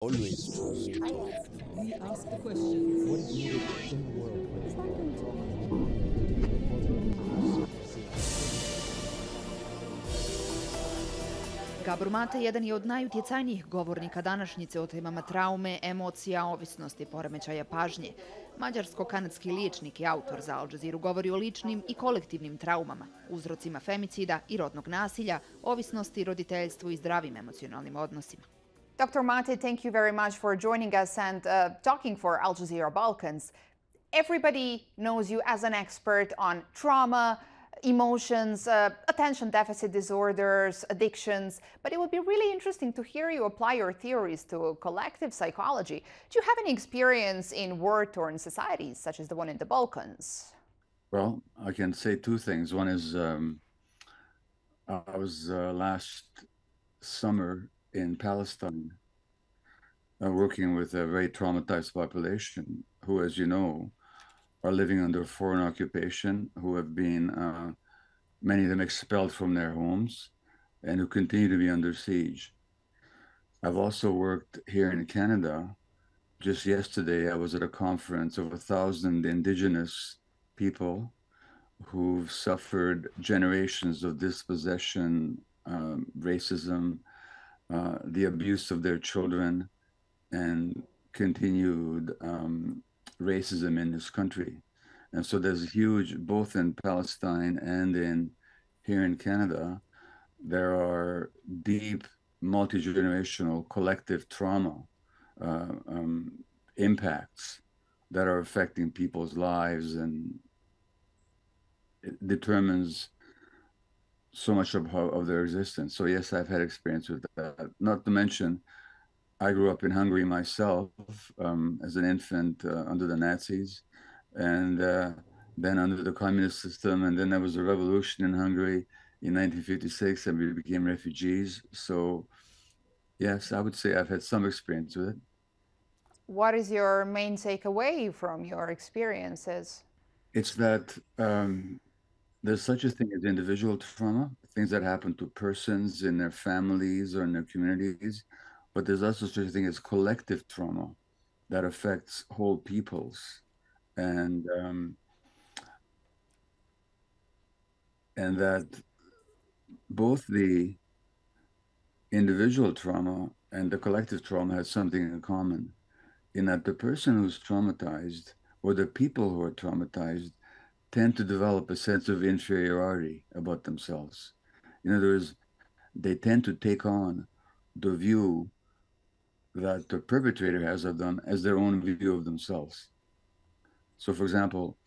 Always trust. We ask the questions. What is needed in the world? Gabor Mate jedan je od najutjecajnijih govornika današnjice o temama traume, emocija, ovisnosti, poremećaja, pažnje. Mađarsko-kanadski liječnik i autor za Al Jazeeru govori o ličnim i kolektivnim traumama, uzrocima femicida i rodnog nasilja, ovisnosti, roditeljstvu i zdravim emocionalnim odnosima. Dr. Mate, thank you very much for joining us and talking for Al Jazeeru Balkans. Everybody knows you as an expert on trauma, emotions, attention deficit disorders, addictions, but it would be really interesting to hear you apply your theories to collective psychology. Do you have any experience in war-torn societies, such as the one in the Balkans? Well, I can say two things. One is I was last summer in Palestine working with a very traumatized population who, as you know, are living under foreign occupation, who have been, many of them expelled from their homes, and who continue to be under siege. I've also worked here in Canada. Just yesterday, I was at a conference of 1,000 Indigenous people who've suffered generations of dispossession, racism, the abuse of their children, and continued racism in this country. And so there's huge, both in Palestine and here in Canada, there are deep multi-generational collective trauma impacts that are affecting people's lives, and it determines so much of their existence. So yes, I've had experience with that. Not to mention, I grew up in Hungary myself as an infant under the Nazis, and then under the communist system, and then there was a revolution in Hungary in 1956, and we became refugees. So yes, I would say I've had some experience with it. What is your main takeaway from your experiences? It's that there's such a thing as individual trauma, things that happen to persons in their families or in their communities, but there's also such a thing as collective trauma that affects whole peoples, and that both the individual trauma and the collective trauma has something in common, in that the person who's traumatized or the people who are traumatized tend to develop a sense of inferiority about themselves. In other words, they tend to take on the view that the perpetrator has of them as their own view of themselves. So, for example,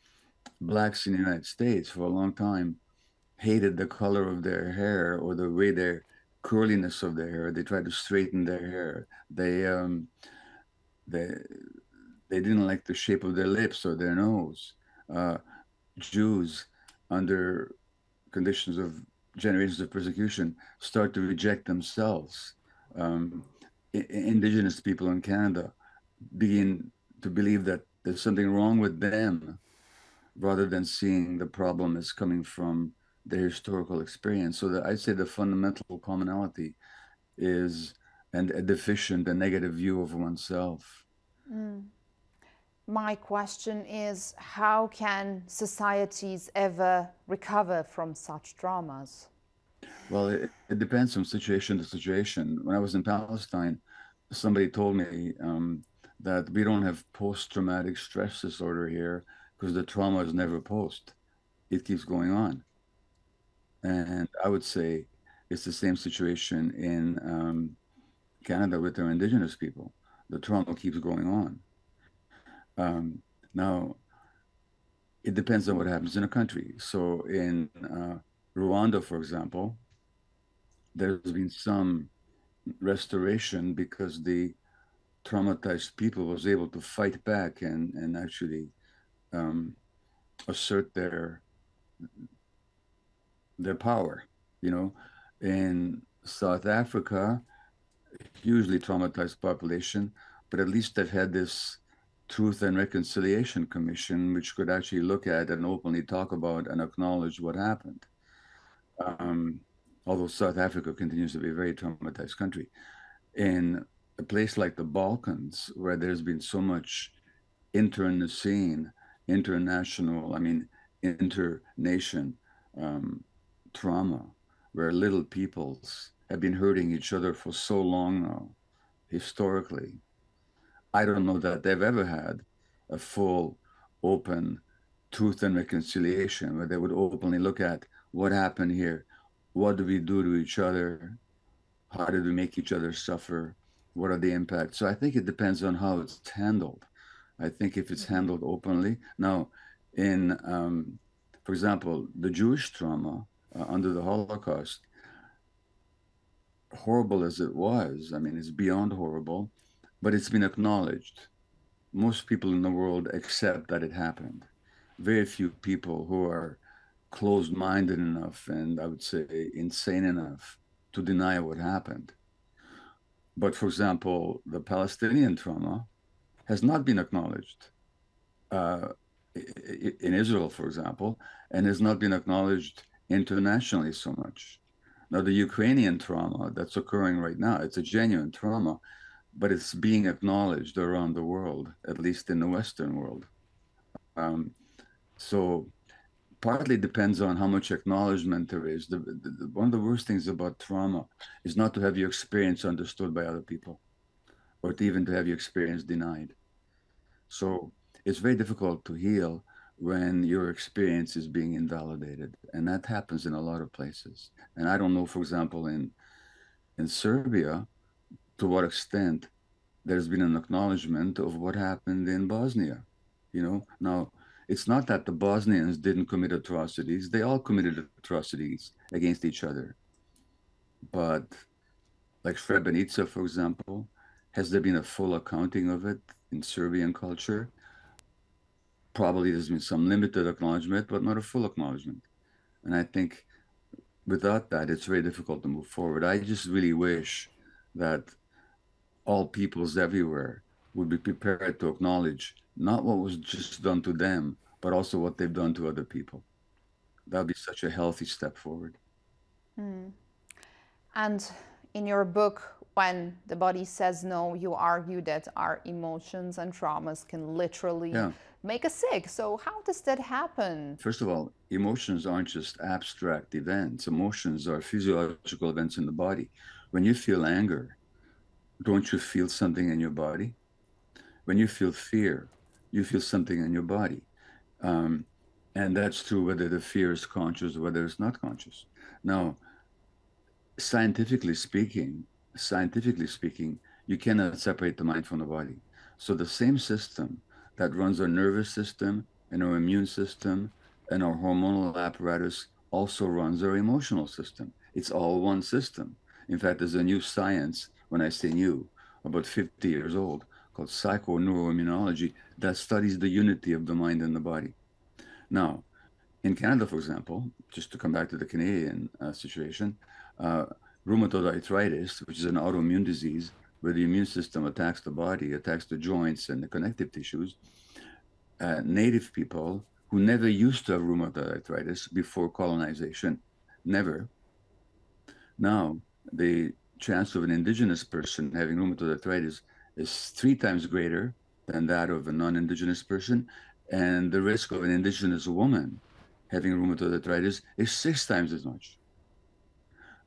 blacks in the United States for a long time hated the color of their hair or the way their curliness of their hair. They tried to straighten their hair. They didn't like the shape of their lips or their nose. Jews, under conditions of generations of persecution, start to reject themselves. Indigenous people in Canada begin to believe that there's something wrong with them, rather than seeing the problem as coming from their historical experience. So I'd say the fundamental commonality is a deficient, a negative view of oneself. My question is, how can societies ever recover from such traumas? Well, it depends from situation to situation. When I was in Palestine, somebody told me that we don't have post-traumatic stress disorder here because the trauma is never post. It keeps going on. And I would say it's the same situation in Canada with their Indigenous people. The trauma keeps going on. Now, it depends on what happens in a country. So in Rwanda, for example, there's been some restoration because the traumatized people was able to fight back and actually assert their power. You know, in South Africa, hugely traumatized population, but at least they've had this Truth and Reconciliation Commission, which could actually look at and openly talk about and acknowledge what happened. Although South Africa continues to be a very traumatized country. In a place like the Balkans, where there's been so much internecine, international, I mean, inter-nation trauma, where little peoples have been hurting each other for so long now, historically. I don't know that they've ever had a full, open truth and reconciliation where they would openly look at what happened here, what do we do to each other, how did we make each other suffer, what are the impacts. So I think it depends on how it's handled. I think if it's handled openly. Now, in, for example, the Jewish trauma under the Holocaust, horrible as it was, I mean, it's beyond horrible, but it's been acknowledged. Most people in the world accept that it happened. Very few people who are closed-minded enough and I would say insane enough to deny what happened. But for example, the Palestinian trauma has not been acknowledged in Israel, for example, and has not been acknowledged internationally so much. Now, the Ukrainian trauma that's occurring right now, it's a genuine trauma, but it's being acknowledged around the world, at least in the Western world. So partly depends on how much acknowledgement there is. One of the worst things about trauma is not to have your experience understood by other people, or to even to have your experience denied. So it's very difficult to heal when your experience is being invalidated. And that happens in a lot of places. And I don't know, for example, in Serbia, to what extent there's been an acknowledgement of what happened in Bosnia. You know, now it's not that the Bosnians didn't commit atrocities. They all committed atrocities against each other. But like Srebrenica, for example, has there been a full accounting of it in Serbian culture? Probably there's been some limited acknowledgement, but not a full acknowledgement. And I think without that, it's very difficult to move forward. I just really wish that all peoples everywhere would be prepared to acknowledge not what was just done to them, but also what they've done to other people. That would be such a healthy step forward. And in your book, When the Body Says No, you argue that our emotions and traumas can literally make us sick. So how does that happen? First of all, emotions aren't just abstract events. Emotions are physiological events in the body. When you feel anger, don't you feel something in your body? When you feel fear, you feel something in your body. And that's true whether the fear is conscious or whether it's not conscious. Now, scientifically speaking, you cannot separate the mind from the body. So the same system that runs our nervous system and our immune system and our hormonal apparatus also runs our emotional system. It's all one system. In fact, there's a new science, when I say new, about 50 years old, called psychoneuroimmunology, that studies the unity of the mind and the body. Now, in Canada, for example, just to come back to the Canadian situation, rheumatoid arthritis, which is an autoimmune disease where the immune system attacks the body, attacks the joints and the connective tissues, native people who never used to have rheumatoid arthritis before colonization, never. Now, the chance of an indigenous person having rheumatoid arthritis is 3 times greater than that of a non-indigenous person, and the risk of an indigenous woman having rheumatoid arthritis is 6 times as much.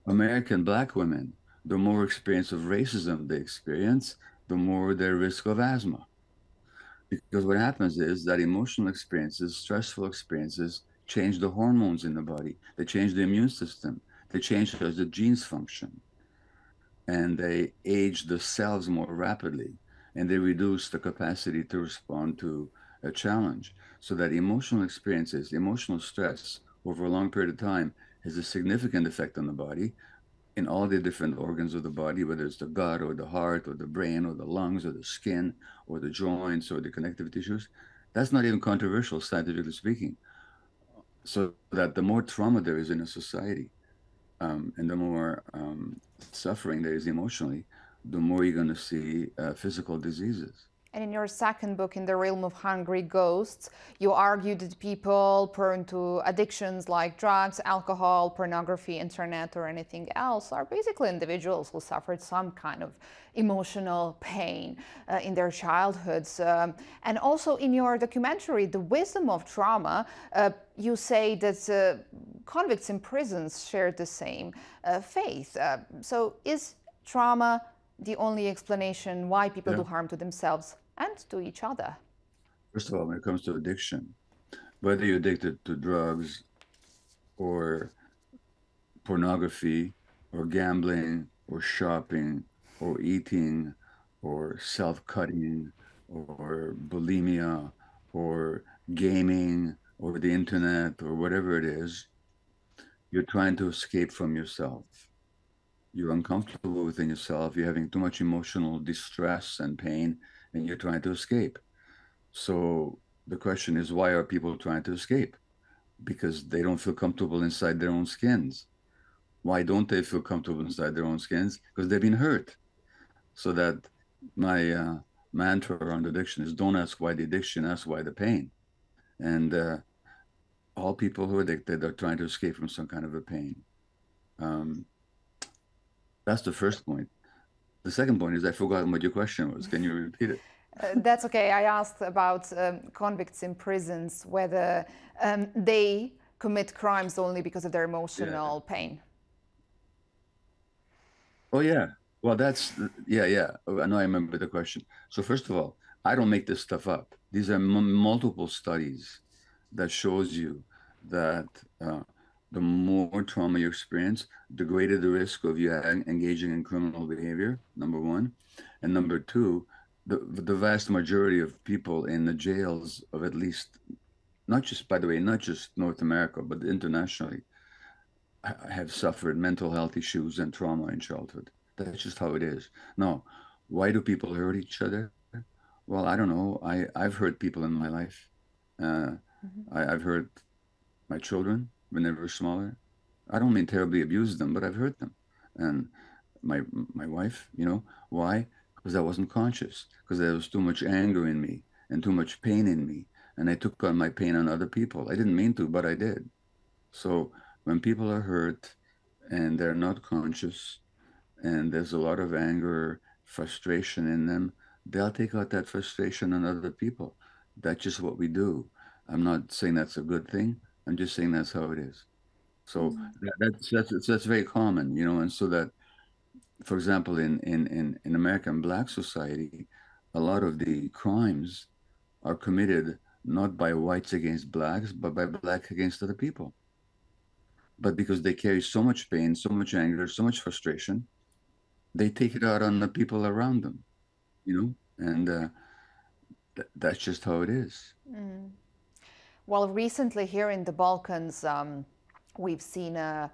American Black women, the more experience of racism they experience, the more their risk of asthma. Because what happens is that emotional experiences, stressful experiences, change the hormones in the body. They change the immune system. They change how the genes function. And they age the cells more rapidly. And they reduce the capacity to respond to a challenge. So that emotional experiences, emotional stress over a long period of time has a significant effect on the body in all the different organs of the body, whether it's the gut or the heart or the brain or the lungs or the skin or the joints or the connective tissues. That's not even controversial, scientifically speaking. So that the more trauma there is in a society and the more suffering there is emotionally, the more you're going to see physical diseases. And in your second book, In the Realm of Hungry Ghosts, you argue that people prone to addictions like drugs, alcohol, pornography, internet, or anything else are basically individuals who suffered some kind of emotional pain in their childhoods. And also in your documentary, The Wisdom of Trauma, you say that convicts in prisons share the same faith. So is trauma the only explanation why people do harm to themselves and to each other? First of all, when it comes to addiction, whether you're addicted to drugs or pornography or gambling or shopping or eating or self-cutting or bulimia or gaming or the internet or whatever it is, you're trying to escape from yourself. You're uncomfortable within yourself. You're having too much emotional distress and pain, and you're trying to escape. So the question is, why are people trying to escape? Because they don't feel comfortable inside their own skins. Why don't they feel comfortable inside their own skins? Because they've been hurt. So that my mantra around addiction is, don't ask why the addiction, ask why the pain. And all people who are addicted are trying to escape from some kind of a pain. That's the first point. The second point is I forgot what your question was. Can you repeat it? That's okay. I asked about convicts in prisons, whether they commit crimes only because of their emotional pain. Oh, yeah. Well, that's, yeah. I know I remember the question. So first of all, I don't make this stuff up. These are multiple studies that shows you that the more trauma you experience, the greater the risk of you engaging in criminal behavior, number one. And number two, the vast majority of people in the jails of at least, not just, by the way, not just North America, but internationally, have suffered mental health issues and trauma in childhood. That's just how it is. Now, why do people hurt each other? Well, I don't know. I've hurt people in my life. I've hurt my children when they were smaller. I don't mean terribly abuse them, but I've hurt them. And my wife, you know, why? Because I wasn't conscious, because there was too much anger in me and too much pain in me. And I took on my pain on other people. I didn't mean to, but I did. So when people are hurt and they're not conscious and there's a lot of anger, frustration in them, they'll take out that frustration on other people. That's just what we do. I'm not saying that's a good thing. I'm just saying that's how it is. So that's very common, you know. And so that, for example, in American Black society, a lot of the crimes are committed not by whites against blacks, but by black against other people. But because they carry so much pain, so much anger, so much frustration, they take it out on the people around them, you know. And that's just how it is. Well, recently here in the Balkans, we've seen an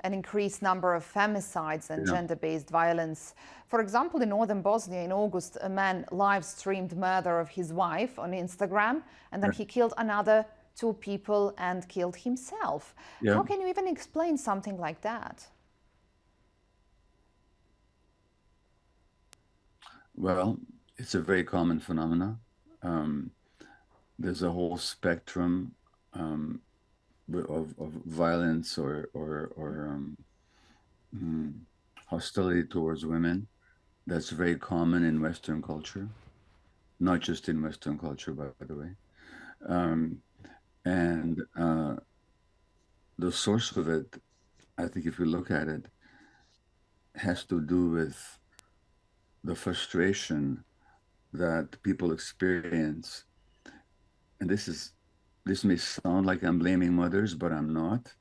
increased number of femicides and gender-based violence. For example, in northern Bosnia in August, a man live-streamed murder of his wife on Instagram, and then he killed another 2 people and killed himself. How can you even explain something like that? Well, it's a very common phenomenon. There's a whole spectrum of violence or hostility towards women that's very common in Western culture, not just in Western culture, by the way. And the source of it, I think if we look at it, has to do with the frustration that people experience. And this may sound like I'm blaming mothers, but I'm not.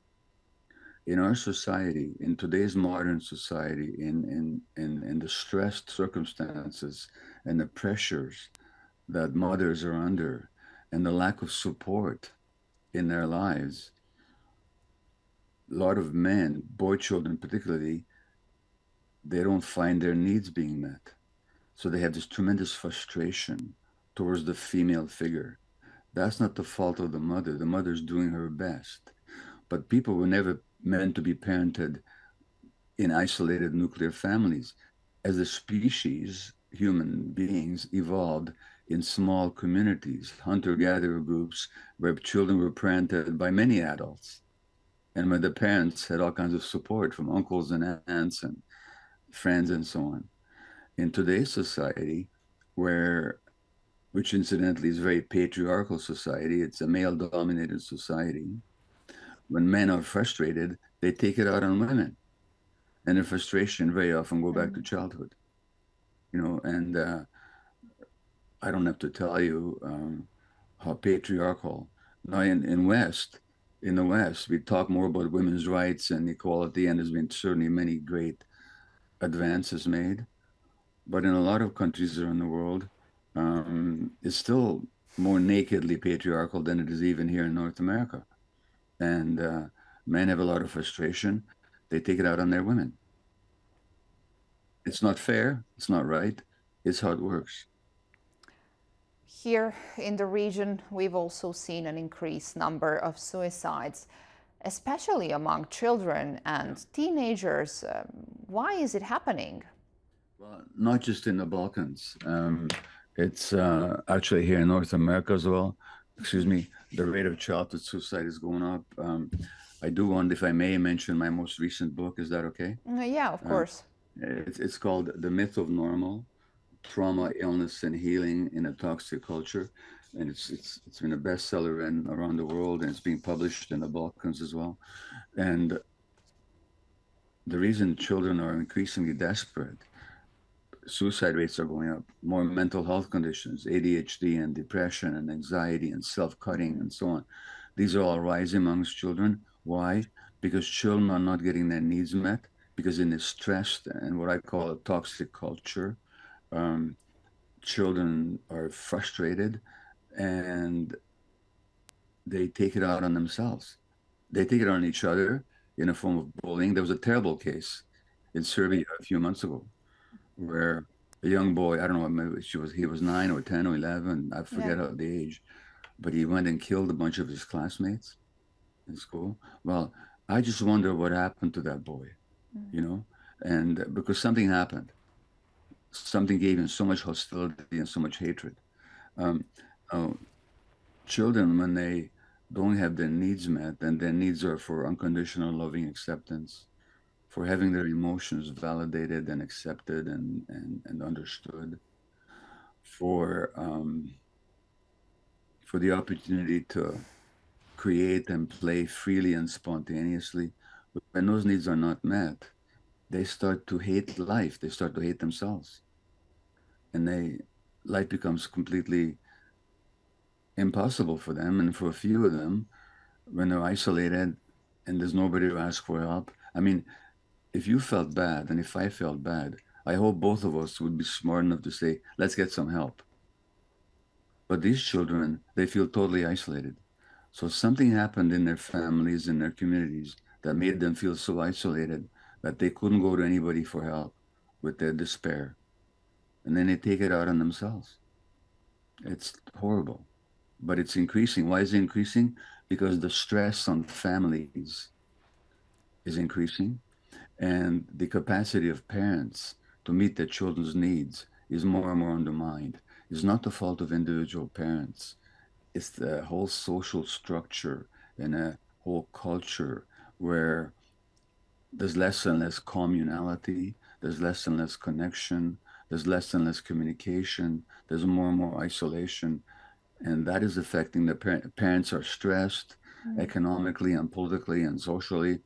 In our society, in today's modern society, in the stressed circumstances and the pressures that mothers are under and the lack of support in their lives, a lot of men, boy children particularly, they don't find their needs being met. So they have this tremendous frustration towards the female figure. That's not the fault of the mother. The mother's doing her best. But people were never meant to be parented in isolated nuclear families. As a species, human beings evolved in small communities, hunter-gatherer groups, where children were parented by many adults, and where the parents had all kinds of support from uncles and aunts and friends and so on. In today's society, which incidentally is a very patriarchal society, it's a male-dominated society, when men are frustrated, they take it out on women. And the frustration very often go back to childhood. And I don't have to tell you how patriarchal. Now in the West, we talk more about women's rights and equality, and there's been certainly many great advances made. But in a lot of countries around the world, it's still more nakedly patriarchal than it is even here in North America. And men have a lot of frustration. They take it out on their women. It's not fair. It's not right. It's how it works. Here in the region, we've also seen an increased number of suicides, especially among children and teenagers. Why is it happening? Well, not just in the Balkans. It's actually here in North America as well. Excuse me, the rate of childhood suicide is going up. I do want, if I may, mention my most recent book. Is that okay? Yeah, of course. It's called The Myth of Normal: Trauma, Illness, and Healing in a Toxic Culture. And it's been a bestseller around the world, and it's being published in the Balkans as well. And the reason children are increasingly desperate, suicide rates are going up, more mental health conditions, ADHD and depression and anxiety and self-cutting and so on. These are all rising amongst children. Why? Because children are not getting their needs met, because in this stressed and what I call a toxic culture, children are frustrated and they take it out on themselves. They take it on each other in a form of bullying. There was a terrible case in Serbia a few months ago where a young boy, I don't know, maybe he was 9 or 10 or 11, I forget the age, but he went and killed a bunch of his classmates in school. Well, I just wonder what happened to that boy, and because something happened. Something gave him so much hostility and so much hatred. Children, when they don't have their needs met, and their needs are for unconditional loving acceptance, for having their emotions validated and accepted and understood, for the opportunity to create and play freely and spontaneously. When those needs are not met, they start to hate life. They start to hate themselves. And life becomes completely impossible for them. And for a few of them, when they're isolated and there's nobody to ask for help. I mean, if you felt bad and if I felt bad, I hope both of us would be smart enough to say, let's get some help. But these children, they feel totally isolated. So something happened in their families, in their communities, that made them feel so isolated that they couldn't go to anybody for help with their despair. And then they take it out on themselves. It's horrible, but it's increasing. Why is it increasing? Because the stress on families is increasing, and the capacity of parents to meet their children's needs is more and more undermined. It's not the fault of individual parents. It's the whole social structure and a whole culture where there's less and less communality, there's less and less connection, there's less and less communication, there's more and more isolation. And that is affecting the parents are stressed economically and politically and socially.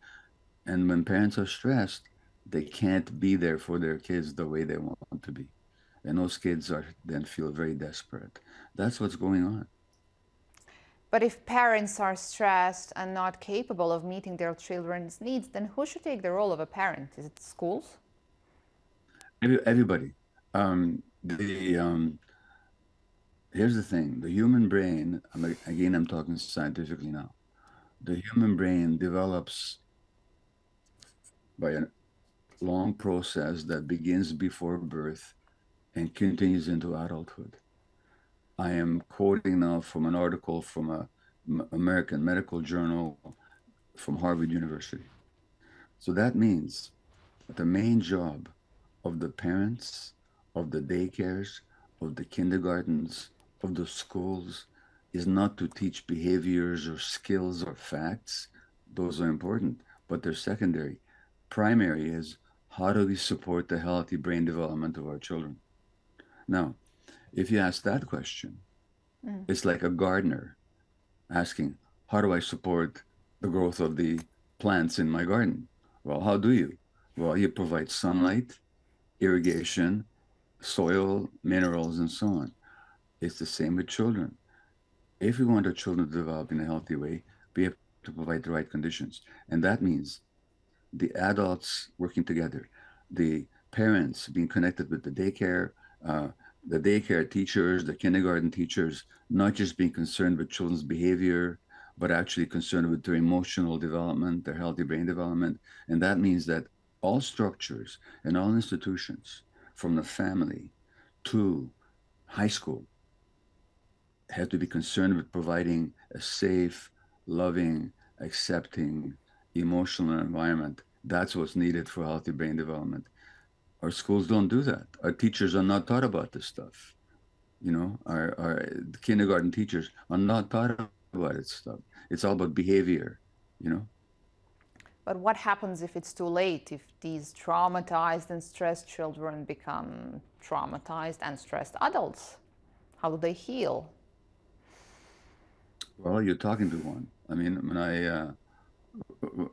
And when parents are stressed, they can't be there for their kids the way they want to be. And those kids then feel very desperate. That's what's going on. But if parents are stressed and not capable of meeting their children's needs, then who should take the role of a parent? Is it schools? Everybody. Here's the thing. The human brain, again, I'm talking scientifically now. The human brain develops by a long process that begins before birth and continues into adulthood. I am quoting now from an article from an American medical journal from Harvard University. So that means that the main job of the parents, of the daycares, of the kindergartens, of the schools is not to teach behaviors or skills or facts. Those are important, but they're secondary. Primary is how do we support the healthy brain development of our children? Now, if you ask that question, it's like a gardener asking, how do I support the growth of the plants in my garden? Well, how do you? Well, you provide sunlight, irrigation, soil, minerals, and so on. It's the same with children. If we want our children to develop in a healthy way, we have to provide the right conditions. And that means the adults working together, the parents being connected with the daycare teachers, the kindergarten teachers, not just being concerned with children's behavior, but actually concerned with their emotional development, their healthy brain development. And that means that all structures and all institutions, from the family to high school, have to be concerned with providing a safe, loving, accepting, emotional environment. That's what's needed for healthy brain development. Our schools don't do that. Our teachers are not taught about this stuff. You know, our kindergarten teachers are not taught about this stuff. It's all about behavior, you know. But what happens if it's too late, if these traumatized and stressed children become traumatized and stressed adults? How do they heal? Well, you're talking to one. I mean,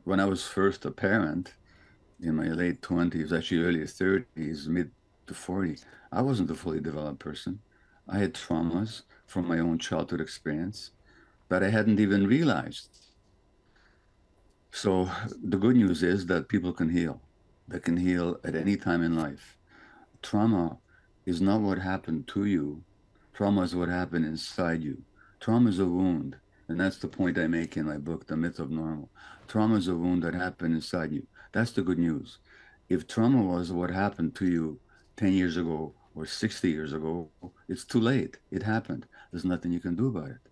when I was first a parent in my late 20s, actually early 30s, mid to 40, I wasn't a fully developed person. I had traumas from my own childhood experience that I hadn't even realized. So the good news is that people can heal. They can heal at any time in life. Trauma is not what happened to you. Trauma is what happened inside you. Trauma is a wound, and that's the point I make in my book, The Myth of Normal. Trauma is a wound that happened inside you. That's the good news. If trauma was what happened to you 10 years ago or 60 years ago, it's too late. It happened. There's nothing you can do about it.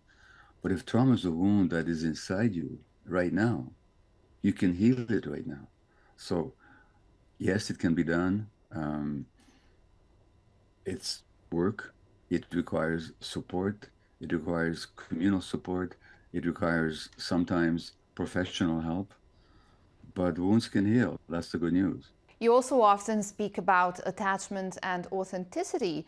But if trauma is a wound that is inside you right now, you can heal it right now. So yes, it can be done. It's work. It requires support. It requires communal support. It requires sometimes professional help. But wounds can heal. That's the good news. You also often speak about attachment and authenticity.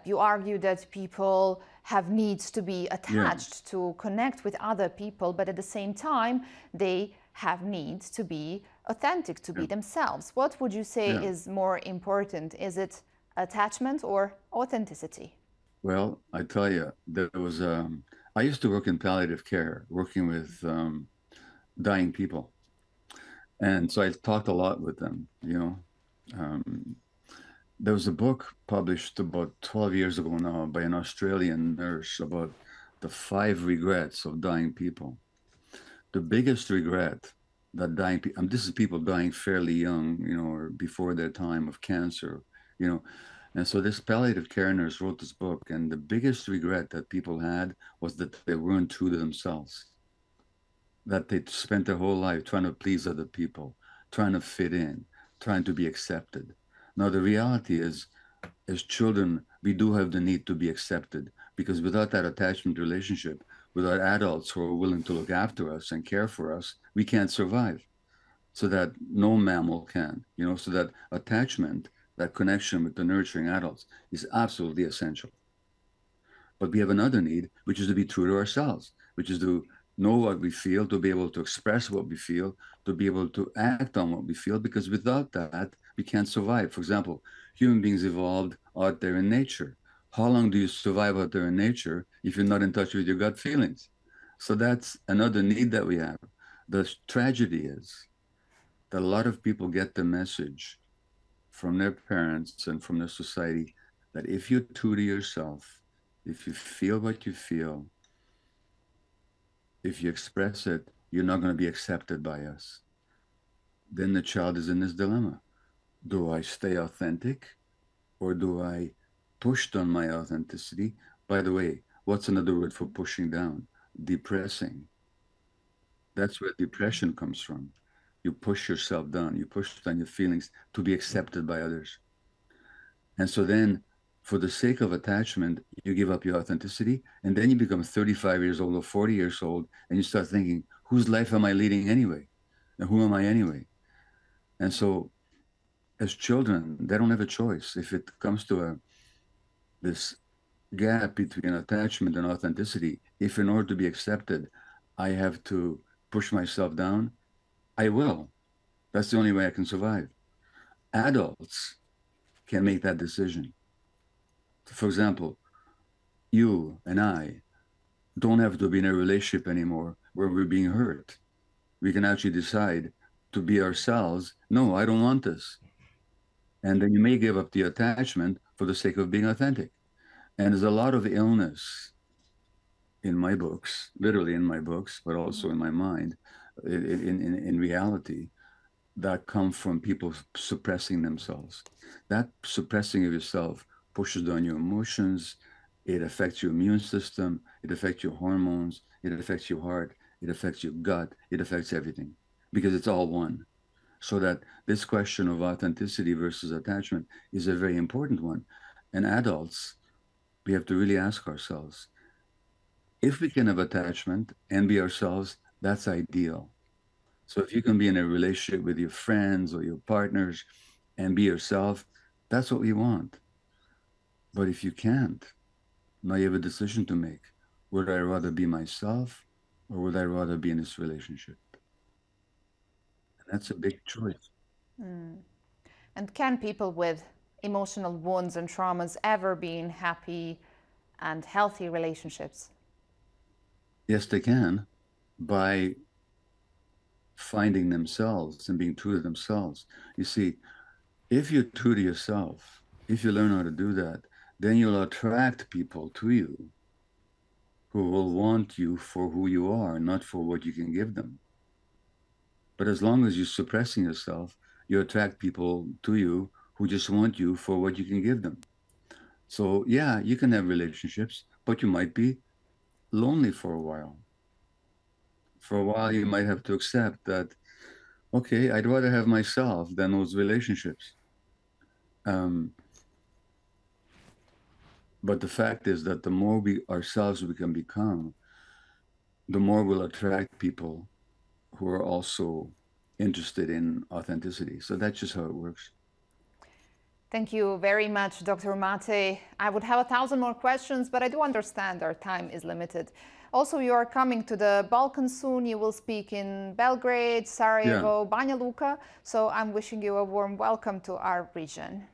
You argue that people have needs to be attached to connect with other people, but at the same time, they have needs to be authentic, to be themselves. What would you say is more important? Is it attachment or authenticity? Well, I tell you, there was I used to work in palliative care, working with dying people. And so I talked a lot with them, you know. There was a book published about 12 years ago now by an Australian nurse about the 5 regrets of dying people. The biggest regret that dying people, this is people dying fairly young, you know, or before their time of cancer, you know. And so this palliative care nurse wrote this book, and the biggest regret that people had was that they weren't true to themselves, that they spent their whole life trying to please other people, trying to fit in, trying to be accepted. Now, the reality is, as children, we do have the need to be accepted, because without that attachment relationship, without adults who are willing to look after us and care for us, we can't survive. So that no mammal can, you know, so that attachment, that connection with the nurturing adults is absolutely essential. But we have another need, which is to be true to ourselves, which is to know what we feel, to be able to express what we feel, to be able to act on what we feel, because without that, we can't survive. For example, human beings evolved out there in nature. How long do you survive out there in nature if you're not in touch with your gut feelings? So that's another need that we have. The tragedy is that a lot of people get the message from their parents and from their society that if you're true to yourself, if you feel what you feel, if you express it, you're not going to be accepted by us. Then the child is in this dilemma. Do I stay authentic, or do I push down my authenticity? By the way, what's another word for pushing down? Depressing. That's where depression comes from. You push yourself down, you push down your feelings to be accepted by others. And so then for the sake of attachment, you give up your authenticity, and then you become 35 years old or 40 years old, and you start thinking, whose life am I leading anyway? And who am I anyway? And so as children, they don't have a choice. If it comes to this gap between attachment and authenticity, if in order to be accepted, I have to push myself down, I will. That's the only way I can survive. Adults can make that decision. For example, you and I don't have to be in a relationship anymore where we're being hurt. We can actually decide to be ourselves. No, I don't want this. And then you may give up the attachment for the sake of being authentic. And there's a lot of illness in my books, literally in my books, but also in my mind, in reality, that come from people suppressing themselves. That suppressing of yourself pushes down your emotions. It affects your immune system. It affects your hormones. It affects your heart. It affects your gut. It affects everything because it's all one. So that this question of authenticity versus attachment is a very important one. And adults, we have to really ask ourselves, if we can have attachment and be ourselves, that's ideal. So if you can be in a relationship with your friends or your partners and be yourself, that's what we want. But if you can't, now you have a decision to make. Would I rather be myself or would I rather be in this relationship? And that's a big choice. And can people with emotional wounds and traumas ever be in happy and healthy relationships? Yes, they can, by finding themselves and being true to themselves. You see, if you're true to yourself, if you learn how to do that, then you'll attract people to you who will want you for who you are, not for what you can give them. But as long as you're suppressing yourself, you attract people to you who just want you for what you can give them. So yeah, you can have relationships, but you might be lonely for a while. For a while, you might have to accept that, okay, I'd rather have myself than those relationships. But the fact is that the more we ourselves we can become, the more we'll attract people who are also interested in authenticity. So that's just how it works. Thank you very much, Dr. Mate. I would have 1,000 more questions, but I do understand our time is limited. Also, you are coming to the Balkans soon. You will speak in Belgrade, Sarajevo, Banja Luka. So I'm wishing you a warm welcome to our region.